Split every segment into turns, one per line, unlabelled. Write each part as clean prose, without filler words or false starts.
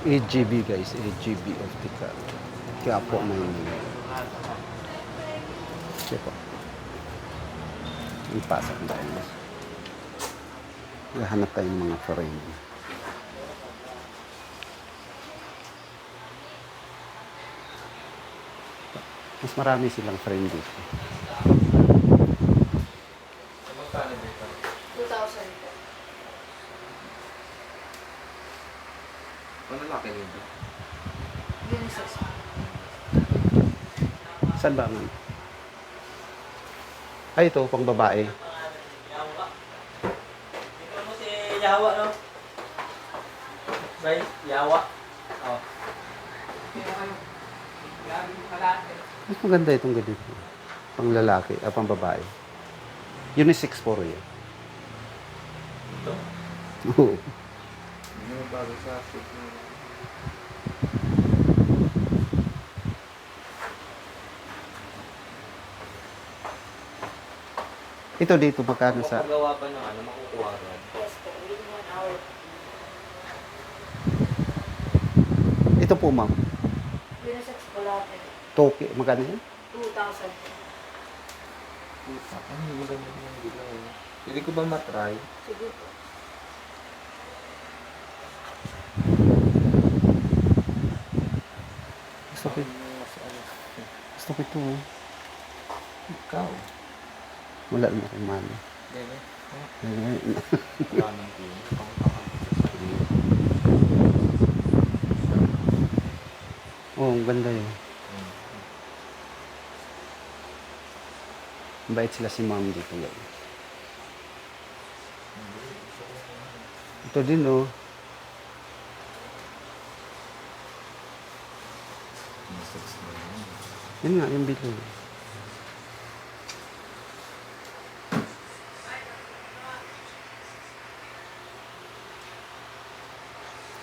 AGB guys, AGB Optical. Kaya po na yun. Kaya po. Ipasok na tayo. Hahanap tayo ng mga frame. Mas marami silang frame dito.
2,000 po.
Ano laki nito?
Unisex.
Saan ba ang... Ay, ito, pang babae.
Ito mo si Yawa, no? Bay, Yawa. Oh.
Mas maganda itong ganito. Pang lalaki, pang babae. Unisex po rin.
Ito?
Oo.
Hindi mo bago sa akin.
Ito dito, magkano sa...
Paggawa pa ng ano, makukuha rin.
Yes po, within 1 hour.
Ito po, ma'am.
Unisex po lahat.
Toki, magkano yan?
2,000 po.
Puta, ano yung maganda yung bilang yun? Pwede ko ba matry?
Sige po.
Gusto ko, gusto ko ito. Oh.
Ikaw.
Wala naman akong mali.
Dede.
Ayun.
Wala nang yun.
Oo, ang ganda yun. Bait sila si ma'am dito. Guys. Ito din, oh. Yun nga, yung bilo.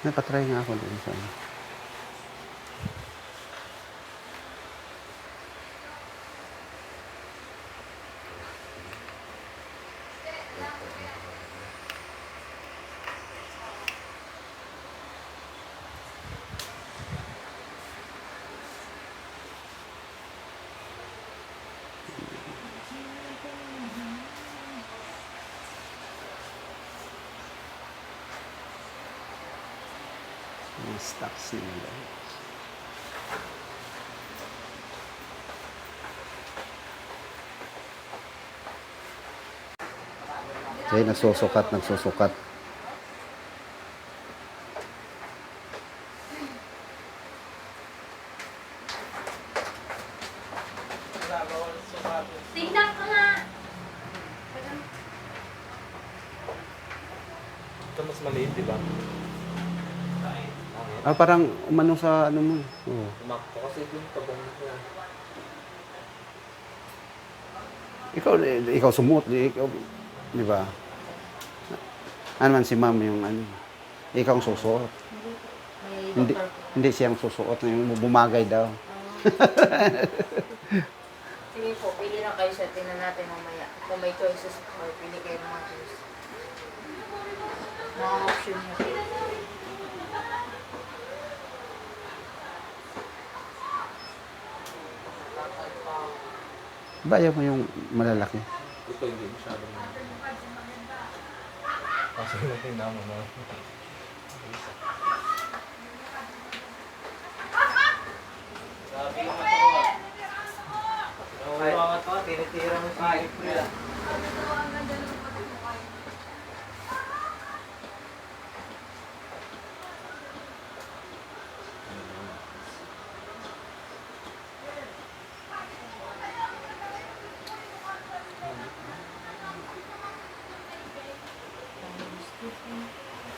Nakatry nga ako doon sa... Mga stocks nila. Kaya nagsusukat.
Tingnan ka nga!
Ito mas maliit, di ba?
Ah, parang umano sa ano mo. Oo.
Tumakbo kasi yung tabong niya.
Ikaw sumuot, ikaw, di ba? Ano man si ma'am yung ano. Ikaw ang susuot.
May
Hindi,
doctor po.
hindi siyang susuot, yung bumagay daw.
Sige po, pili na kayo sa tingnan natin mamaya. Kung may choices or pili kayo ng mga choices. Mga option niyo po.
Bayaw mo yung malalaki.
Ito hindi masyadong kasi natin naman na.
Sabi ko matuwa. Ay, mga to, tinitira mo sa April.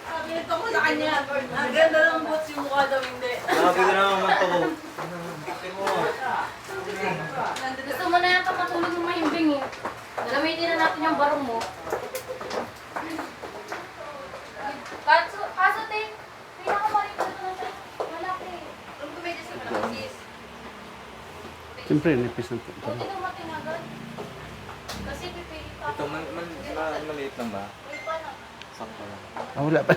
Sabi nito ko sa kanya, ganda ng boots yung mukha daw hindi.
Sabi ko naman matuwa.
Gusto mo na yata matulog ng mahimbing eh. Gamitin na natin yung barong mo. Kaso te, pinakamalito ito na siya. Malaki. Ang kumedya sa malakis.
Siyempre, nipis na po.
Buti dumating agad. Kasi pipili pa.
Ito maliit lang ba?
May pa na.
Sakto lang.
Ah, wala pa.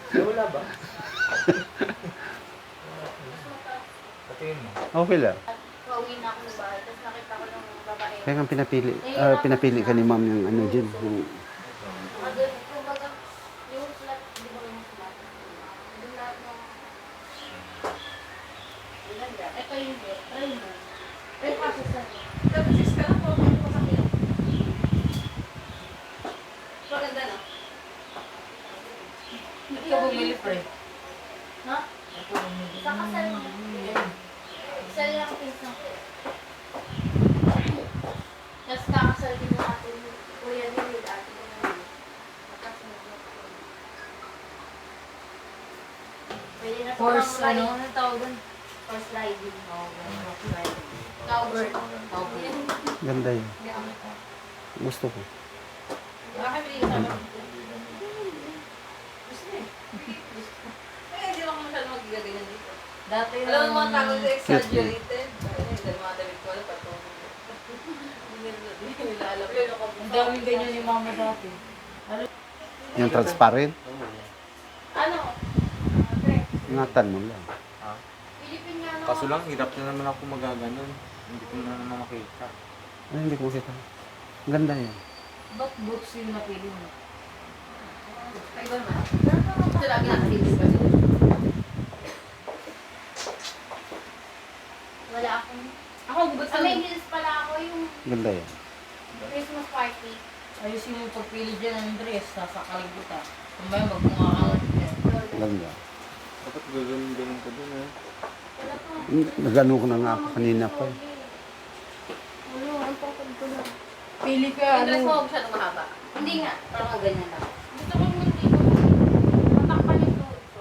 Wala ba? Patingin mo.
Okay lang.
Pauwi na ako ng bahay, tapos nakita ko ng babae.
Kaya nga pinapili ka ni ma'am yung ano dyan. Yung,
Kumbaga, yung flat, di ba yung flat? Yung lahat ng... Ilan yan? Ito yung try mo. Try kasi sa... Tapos is ka lang po, kung masakit. Maganda na.
Ito bumili, pre.
Ha? Sa kasal mo. Kasal lang pinsang ko. Tapos kakasal din natin yung kuya niya yung dati ko na yun. Makasunod na ko. Pwede na
Horse,
pang
ano?
ride.
Anong tawag doon?
Horse riding.
Horse riding.
Cowbird.
Cowbird.
ganda yun. Gusto ko.
Bakit hindi ka sabi? Gusto niya. Eh, hindi ako masyado magigaganyan dito.
Dati yung...
Alam mo mga tao na exaggerated. Dahil mga damit ko, alam pa ito.
Ang daming ganyan yung mama dati.
Yung transparent,
Ano?
ingatan mo lang.
Ha?
Philippine nga no.
Kaso lang, hirap na naman ako magaganon. Hindi ko na naman makita.
Ay, hindi ko makita. Ang ganda yun.
Ba't books yung napili mo?
Ay, ba naman? Ito lagi nakasipin pa sila. Wala akong... Ako, gusto may heels pala ako yung
Ganda yun.
Christmas party.
Ayusin mo yung pagpili dyan ng dress, sasakalin kita. Kung ba yun, magmukha ka lang dyan.
Ganda.
Dapat gagawin ko dun eh.
Wala pa.
Nagano ko na nga ako kanina pa eh.
Wala, ang pakad ko lang.
Pili ka,
Yung dress
ano?
mo masyadong mahaba. Hindi nga, parang ganyan lang. Gusto ko yung hindi ko. Matakpan yung suot ko.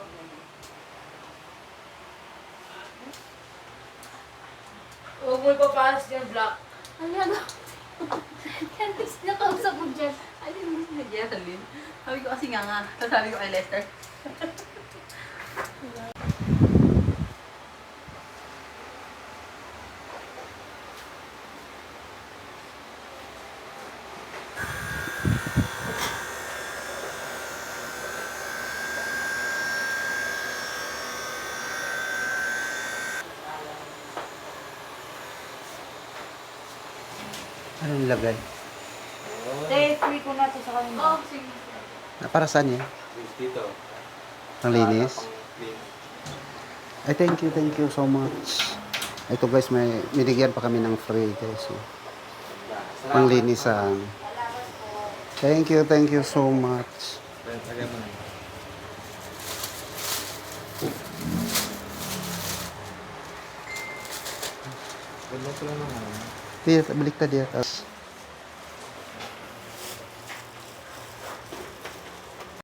Huwag mo ipaparas dyan, black.
Ano na? Candice, nakausap mo dyan. Alin mo na dyan, Alin? Sabi ko kasi nga. Sabi ko kay Lester.
Anong lagay?
Te, free ko na to sa kanila.
Oh, sige.
Para saan yan?
Dito.
Ang linis?
Pang-clean.
Ay, thank you so much. Ito guys, may binigyan pa kami ng free guys. So, panglinisan. Thank you so much.
Lagay mo na. Ganda ko lang naman.
Diyan, balik ta diyan.